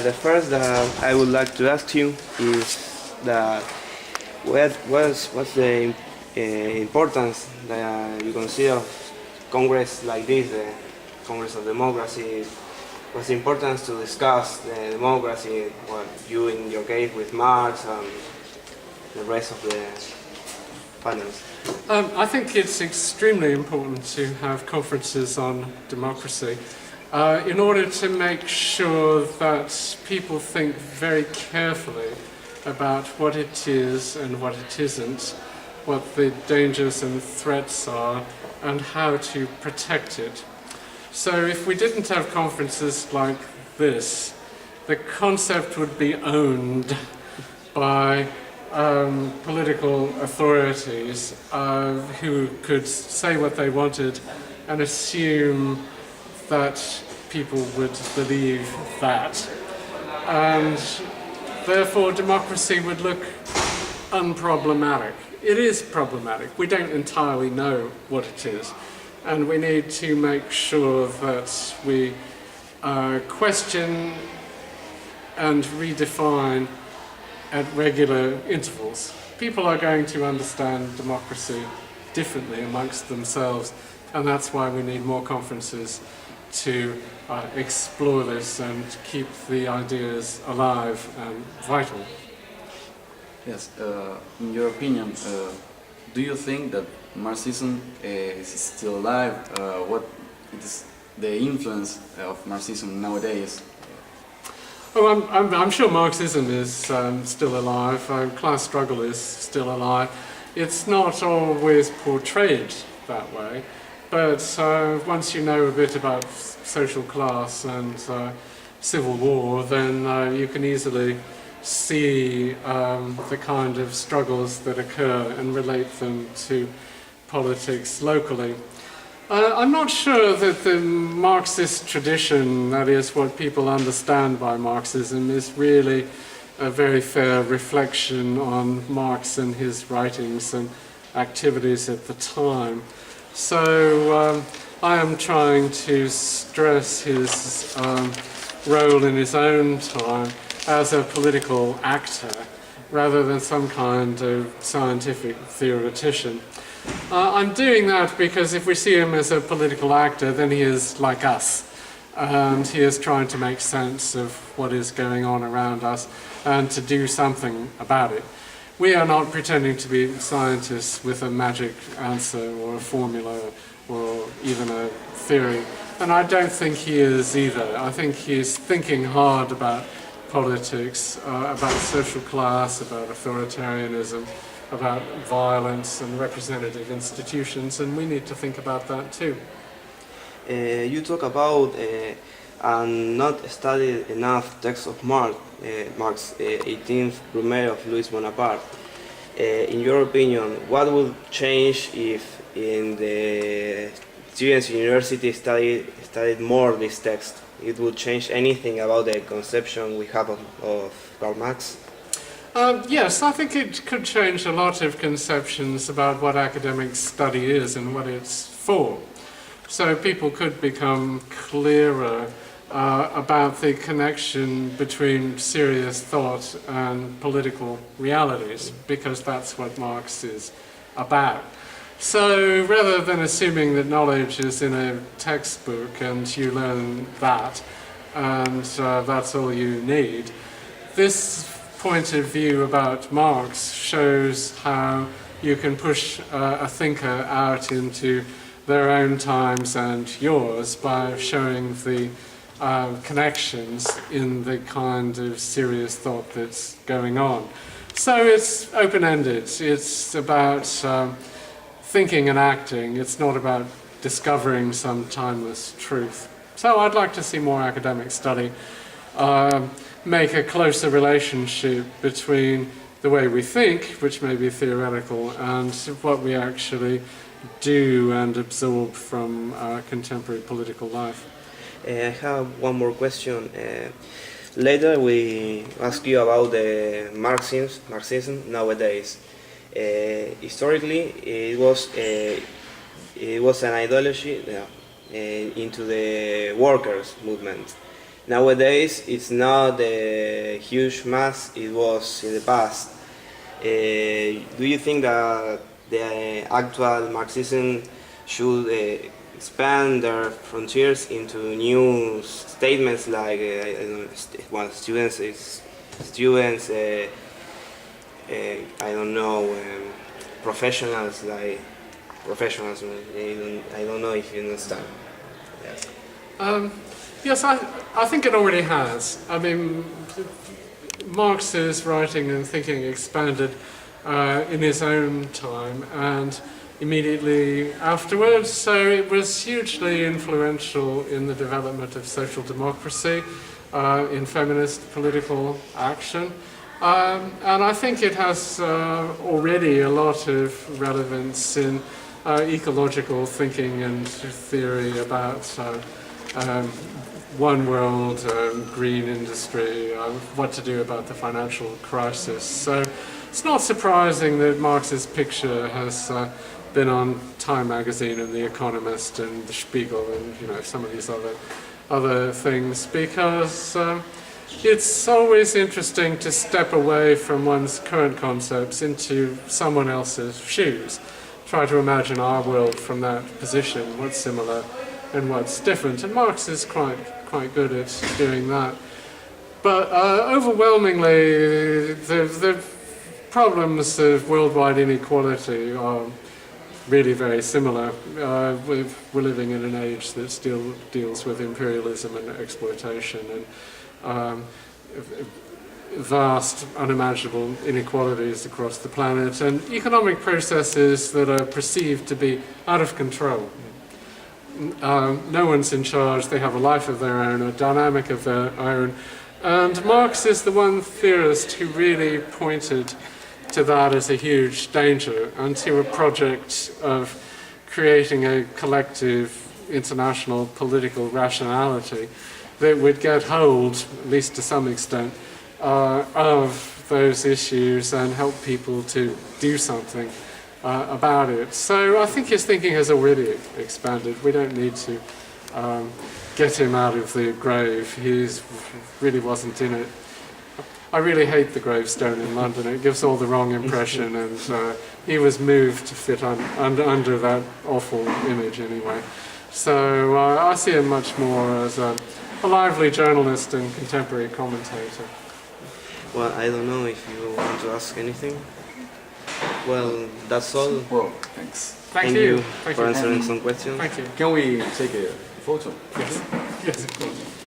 The first that I would like to ask you is that what's the importance that you consider Congress like this, the Congress of Democracy? What's the importance to discuss the democracy? What you, in your case, with Marx and the rest of the panels? I think it's extremely important to have conferences on democracy in order to make sure that people think very carefully about what it is and what it isn't, what the dangers and threats are, and how to protect it. So if we didn't have conferences like this, the concept would be owned by political authorities who could say what they wanted and assume that people would believe that. And therefore democracy would look unproblematic. It is problematic. We don't entirely know what it is. And we need to make sure that we question and redefine at regular intervals. People are going to understand democracy differently amongst themselves, and that's why we need more conferences to explore this and keep the ideas alive and vital. Yes, in your opinion, do you think that Marxism is still alive? What is the influence of Marxism nowadays? Oh, I'm sure Marxism is still alive. Class struggle is still alive. It's not always portrayed that way, but once you know a bit about social class and civil war, then you can easily see the kind of struggles that occur and relate them to politics locally. I'm not sure that the Marxist tradition, that is what people understand by Marxism, is really a very fair reflection on Marx and his writings and activities at the time. So I am trying to stress his role in his own time as a political actor rather than some kind of scientific theoretician. I'm doing that because if we see him as a political actor, then he is like us, and he is trying to make sense of what is going on around us and to do something about it. We are not pretending to be scientists with a magic answer or a formula or even a theory, and I don't think he is either. I think he is thinking hard about politics, about social class, about authoritarianism, about violence and representative institutions, and we need to think about that too. You talk about and not studied enough text of Marx, 18th Brumaire of Louis Bonaparte. In your opinion, what would change if in the students university studied more this text? It would change anything about the conception we have of Karl Marx? Yes, I think it could change a lot of conceptions about what academic study is and what it's for. So people could become clearer about the connection between serious thought and political realities, because that's what Marx is about. So rather than assuming that knowledge is in a textbook and you learn that and that's all you need, this point of view about Marx shows how you can push a thinker out into their own times and yours by showing the connections in the kind of serious thought that's going on. So it's open-ended. It's about thinking and acting. It's not about discovering some timeless truth. So I'd like to see more academic study make a closer relationship between the way we think, which may be theoretical, and what we actually do and absorb from contemporary political life. I have one more question. Later we ask you about the Marxism nowadays. Historically, it was an ideology into the workers' movement. Nowadays, it's not the huge mass it was in the past. Do you think that the actual Marxism should expand their frontiers into new statements like I don't know, students, I don't know, professionals like professionals. I don't know if you understand. Yes. Yes, I think it already has. I mean, Marx's writing and thinking expanded in his own time and immediately afterwards, so it was hugely influential in the development of social democracy, in feminist political action. And I think it has already a lot of relevance in ecological thinking and theory about one world, green industry, what to do about the financial crisis. So it's not surprising that Marx's picture has been on Time magazine and The Economist and The Spiegel and some of these other things, because it's always interesting to step away from one's current concepts into someone else's shoes. Try to imagine our world from that position, what's similar and what's different, and Marx is quite good at doing that. But overwhelmingly, the problems of worldwide inequality are really very similar. We're living in an age that still deals with imperialism and exploitation and vast, unimaginable inequalities across the planet, and economic processes that are perceived to be out of control. No one's in charge, they have a life of their own, a dynamic of their own, and Marx is the one theorist who really pointed to that as a huge danger and to a project of creating a collective international political rationality that would get hold, at least to some extent, of those issues and help people to do something about it. So I think his thinking has already expanded. We don't need to get him out of the grave. He really wasn't in it. I really hate the gravestone in London. It gives all the wrong impression, and he was moved to fit under that awful image anyway. So I see him much more as a lively journalist and contemporary commentator. Well, I don't know if you want to ask anything. Well, that's all. Well, thanks. Thank you. for answering some questions. Thank you. Can we take a photo? Yes, of course.